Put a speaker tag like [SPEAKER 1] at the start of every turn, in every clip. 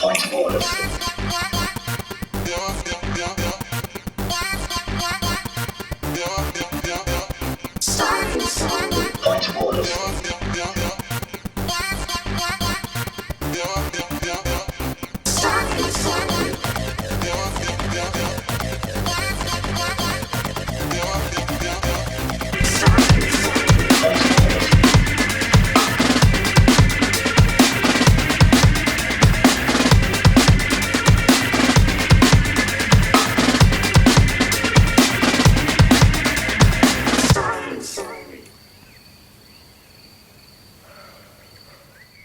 [SPEAKER 1] Point of order. Point of order.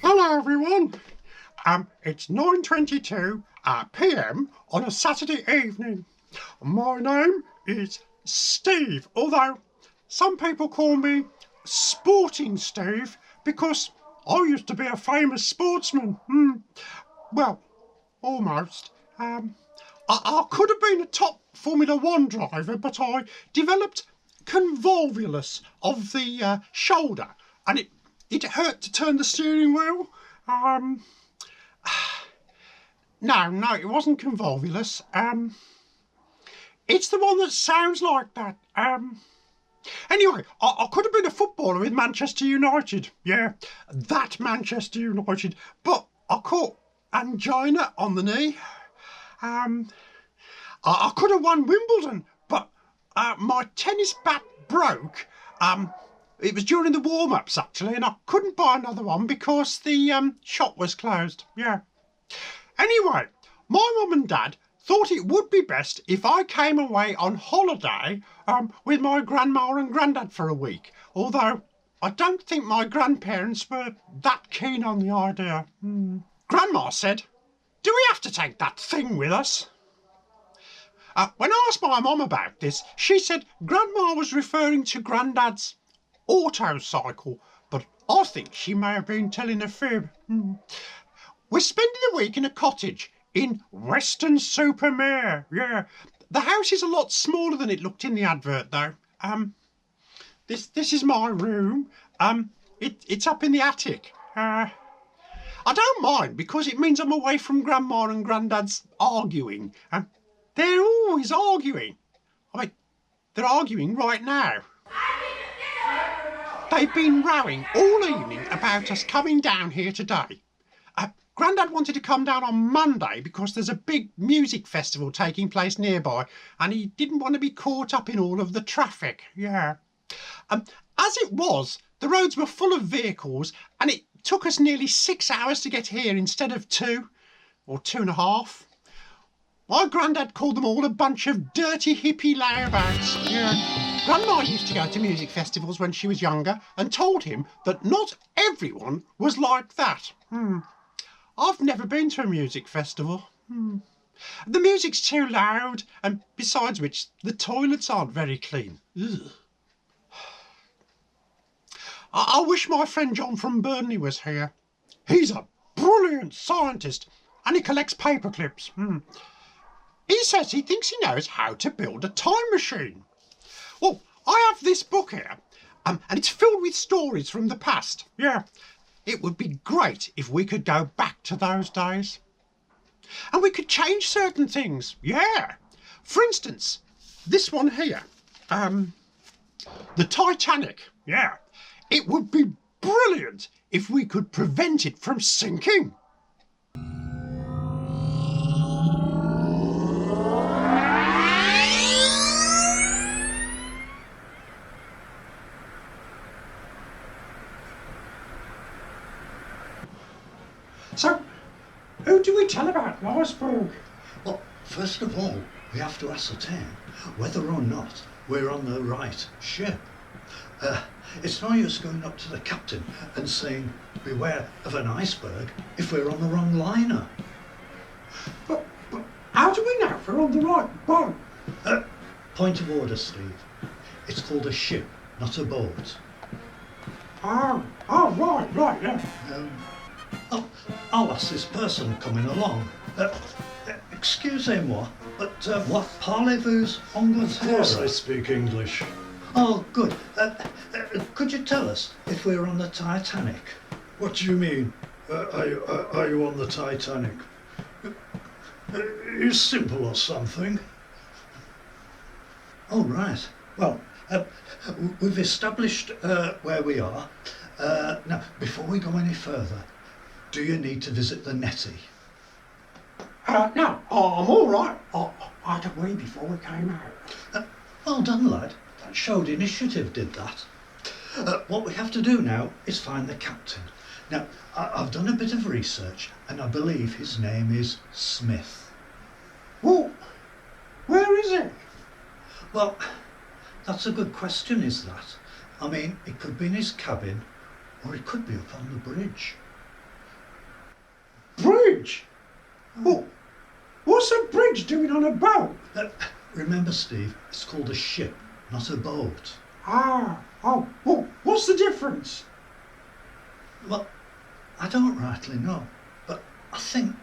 [SPEAKER 2] Hello everyone. It's 9:22 PM on a Saturday evening. My name is Steve, although some people call me Sporting Steve because I used to be a famous sportsman. Well, almost. I could have been a top Formula One driver, but I developed convolvulus of the shoulder, and it hurt to turn the steering wheel. No, it wasn't convolvulus. It's the one that sounds like that. Anyway, I could have been a footballer with Manchester United. Yeah, that Manchester United. But I caught angina on the knee. I could have won Wimbledon, but my tennis bat broke. It was during the warm-ups, actually, and I couldn't buy another one because the shop was closed. Yeah. Anyway, my mum and dad thought it would be best if I came away on holiday with my grandma and granddad for a week, although I don't think my grandparents were that keen on the idea. Grandma said, "Do we have to take that thing with us?" When I asked my mum about this, she said Grandma was referring to Granddad's autocycle, but I think she may have been telling a fib. We're spending the week in a cottage in Weston-super-Mare. Yeah, the house is a lot smaller than it looked in the advert, though. This is my room. It's up in the attic. I don't mind because it means I'm away from Grandma and Granddad's arguing. They're always arguing. I mean, they're arguing right now. They've been rowing all evening about us coming down here today. Grandad wanted to come down on Monday because there's a big music festival taking place nearby and he didn't want to be caught up in all of the traffic. Yeah. As it was, the roads were full of vehicles and it took us nearly 6 hours to get here instead of 2 or 2.5. My granddad called them all a bunch of dirty hippie layabouts. Yeah. Grandma used to go to music festivals when she was younger and told him that not everyone was like that. I've never been to a music festival. The music's too loud, and besides which, the toilets aren't very clean. Ugh. I wish my friend John from Burnley was here. He's a brilliant scientist, and he collects paper clips. He says he thinks he knows how to build a time machine. Well, I have this book here, and it's filled with stories from the past. Yeah, it would be great if we could go back to those days. And we could change certain things, yeah. For instance, this one here, the Titanic, yeah. It would be brilliant if we could prevent it from sinking. So, who do we tell about the iceberg?
[SPEAKER 3] Well, first of all, we have to ascertain whether or not we're on the right ship. It's no use going up to the captain and saying, beware of an iceberg, if we're on the wrong liner.
[SPEAKER 2] But how do we know if we're on the right boat?
[SPEAKER 3] Point of order, Steve. It's called a ship, not a boat.
[SPEAKER 2] Oh, right, yeah.
[SPEAKER 3] I'll ask this person coming along. Excusez-moi, but what parlez-vous anglais?
[SPEAKER 4] Of course I speak English.
[SPEAKER 3] Oh, good. Could you tell us if we're on the Titanic?
[SPEAKER 4] What do you mean? Are you on the Titanic?
[SPEAKER 3] Is simple or something. Oh, right. Well, we've established where we are. Now, before we go any further, do you need to visit the netty?
[SPEAKER 2] No, I'm all right. I had a wee before we came out.
[SPEAKER 3] Well done, lad. That showed initiative, did that. What we have to do now is find the captain. Now, I've done a bit of research, and I believe his name is Smith.
[SPEAKER 2] Well, where is he?
[SPEAKER 3] Well, that's a good question, is that? I mean, it could be in his cabin, or it could be up on the bridge.
[SPEAKER 2] Bridge? Oh, what's a bridge doing on a boat?
[SPEAKER 3] Remember, Steve, it's called a ship, not a boat.
[SPEAKER 2] Oh, what's the difference?
[SPEAKER 3] Well, I don't rightly know, but I think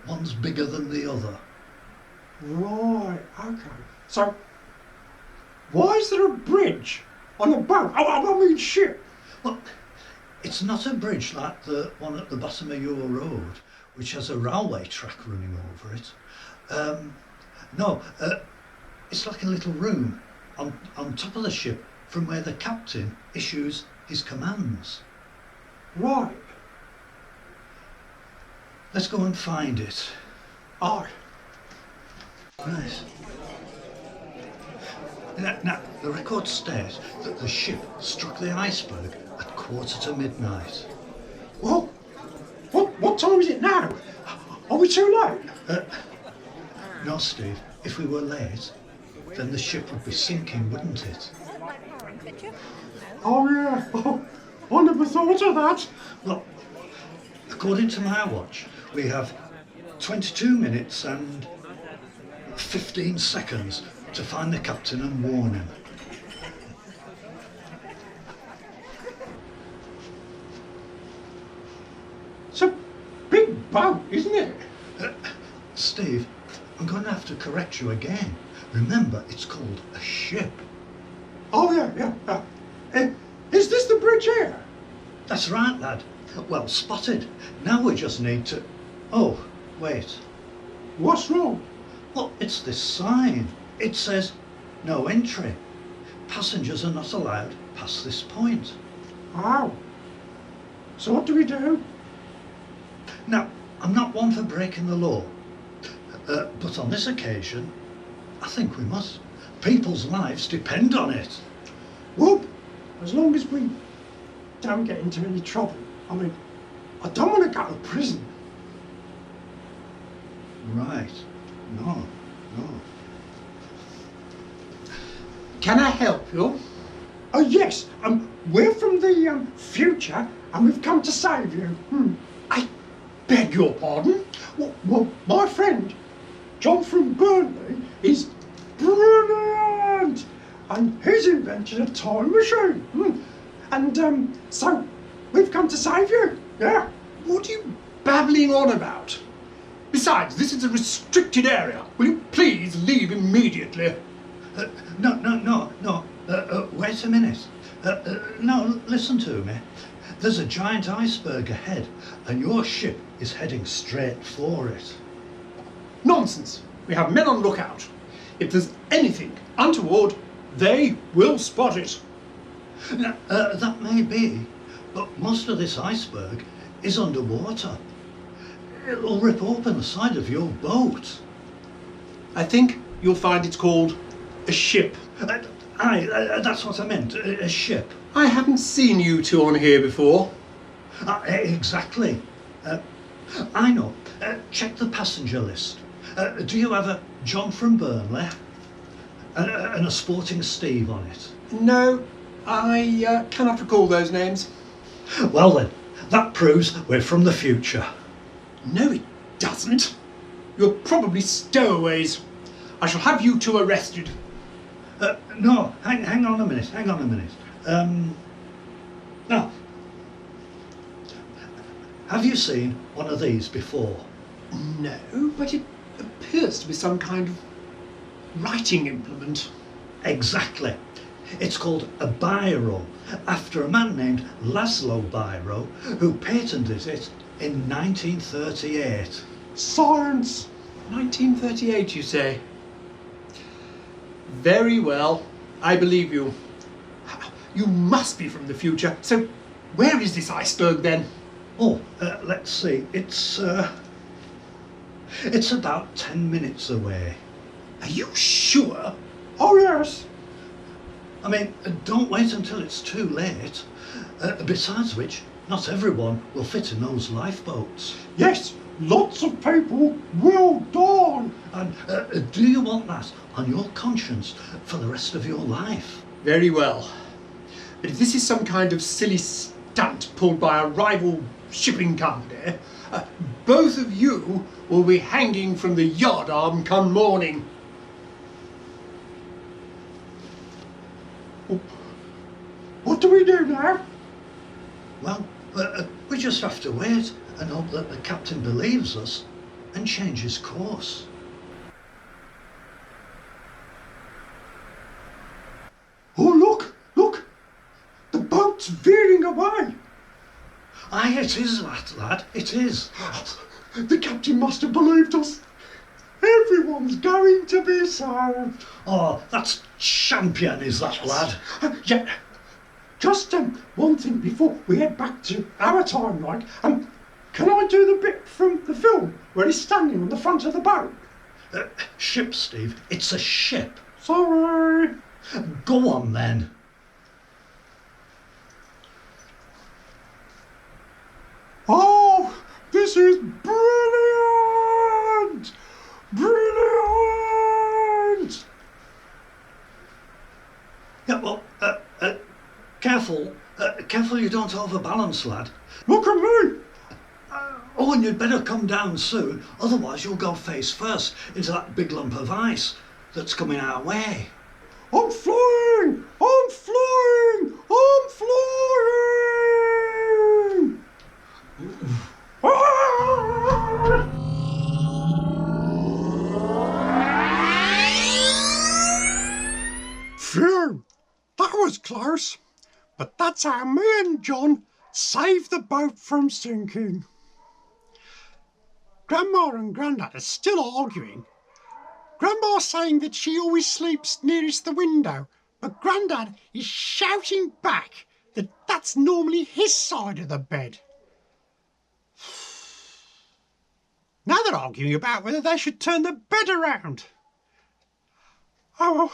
[SPEAKER 3] one's bigger than the other.
[SPEAKER 2] Right, okay. So, why is there a bridge on a boat? Oh, I mean ship.
[SPEAKER 3] Well, it's not a bridge like the one at the bottom of your road, which has a railway track running over it. No, it's like a little room on top of the ship from where the captain issues his commands.
[SPEAKER 2] Right.
[SPEAKER 3] Let's go and find it.
[SPEAKER 2] Aye.
[SPEAKER 3] Right. Now, the record states that the ship struck the iceberg at midnight.
[SPEAKER 2] Well, what time is it now? Are we too late?
[SPEAKER 3] No, Steve. If we were late, then the ship would be sinking, wouldn't it?
[SPEAKER 2] Oh yeah. Oh, I never thought of that.
[SPEAKER 3] Well, according to my watch, we have 22 minutes and 15 seconds to find the captain and warn him.
[SPEAKER 2] It's a big boat, isn't it?
[SPEAKER 3] Steve, I'm going to have to correct you again. Remember, it's called a ship.
[SPEAKER 2] Oh yeah. Is this the bridge here?
[SPEAKER 3] That's right, lad. Well spotted. Now we just need to... Oh, wait.
[SPEAKER 2] What's wrong?
[SPEAKER 3] Well, it's this sign. It says, no entry. Passengers are not allowed past this point.
[SPEAKER 2] Oh. So what do we do?
[SPEAKER 3] Now, I'm not one for breaking the law, but on this occasion, I think we must. People's lives depend on it.
[SPEAKER 2] Well, as long as we don't get into any trouble. I mean, I don't want to go to prison.
[SPEAKER 3] Right. No.
[SPEAKER 2] Can I help you? Oh yes, we're from the future and we've come to save you. I beg your pardon? Well, my friend, John from Burnley, is brilliant and he's invented a time machine. And so we've come to save you, yeah.
[SPEAKER 1] What are you babbling on about? Besides, this is a restricted area. Will you please leave immediately?
[SPEAKER 3] No. Wait a minute. No, listen to me. There's a giant iceberg ahead, and your ship is heading straight for it.
[SPEAKER 1] Nonsense. We have men on lookout. If there's anything untoward, they will spot it.
[SPEAKER 3] That may be, but most of this iceberg is underwater. It'll rip open the side of your boat.
[SPEAKER 1] I think you'll find it's called a ship.
[SPEAKER 3] That's what I meant, a ship.
[SPEAKER 1] I haven't seen you two on here before.
[SPEAKER 3] Exactly. I know. Check the passenger list. Do you have a John from Burnley and a Sporting Steve on it?
[SPEAKER 1] No, I cannot recall those names.
[SPEAKER 3] Well then, that proves we're from the future.
[SPEAKER 1] No, it doesn't. You're probably stowaways. I shall have you two arrested.
[SPEAKER 3] No, hang on a minute. Now, have you seen one of these before?
[SPEAKER 1] No, but it appears to be some kind of writing implement.
[SPEAKER 3] Exactly. It's called a biro, after a man named Laszlo Biro, who patented it in 1938.
[SPEAKER 2] Science.
[SPEAKER 1] 1938, you say? Very well, I believe you. You must be from the future. So, where is this iceberg then?
[SPEAKER 3] Oh, let's see. It's about 10 minutes away.
[SPEAKER 1] Are you sure?
[SPEAKER 2] Oh yes.
[SPEAKER 3] I mean, don't wait until it's too late. Besides which, not everyone will fit in those lifeboats.
[SPEAKER 2] Yes, lots of people will die.
[SPEAKER 3] And do you want that on your conscience for the rest of your life?
[SPEAKER 1] Very well. But if this is some kind of silly stunt pulled by a rival shipping company, both of you will be hanging from the yardarm come morning.
[SPEAKER 2] What do we do now?
[SPEAKER 3] Well, we just have to wait and hope that the captain believes us and changes course.
[SPEAKER 2] Oh look, look! The boat's veering away.
[SPEAKER 3] Aye, it is that, lad. It is.
[SPEAKER 2] The captain must have believed us. Everyone's going to be saved.
[SPEAKER 3] Oh, that's champion, is that, lad?
[SPEAKER 2] Yeah. Just one thing before we head back to our time, Mike. Can I do the bit from the film where he's standing on the front of the boat?
[SPEAKER 3] Ship, Steve. It's a ship.
[SPEAKER 2] Sorry.
[SPEAKER 3] Go on, then.
[SPEAKER 2] Oh, this is brilliant! Brilliant!
[SPEAKER 3] Yeah, well, careful. Careful you don't overbalance, lad.
[SPEAKER 2] Look at me!
[SPEAKER 3] Oh, and you'd better come down soon, otherwise you'll go face first into that big lump of ice that's coming our way.
[SPEAKER 2] I'm flying! I'm flying! I'm flying! Ah! Phew! That was close. But that's how me and John saved the boat from sinking. Grandma and Grandad are still arguing. Grandma's saying that she always sleeps nearest the window, but Grandad is shouting back that that's normally his side of the bed. Now they're arguing about whether they should turn the bed around. Oh well,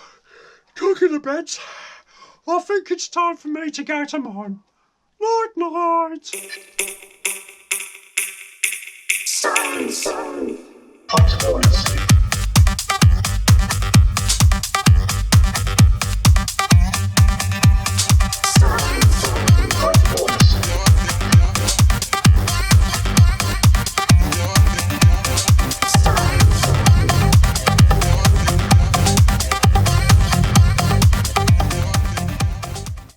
[SPEAKER 2] talking of beds, I think it's time for me to go to mine. Night night.
[SPEAKER 3] Octopus.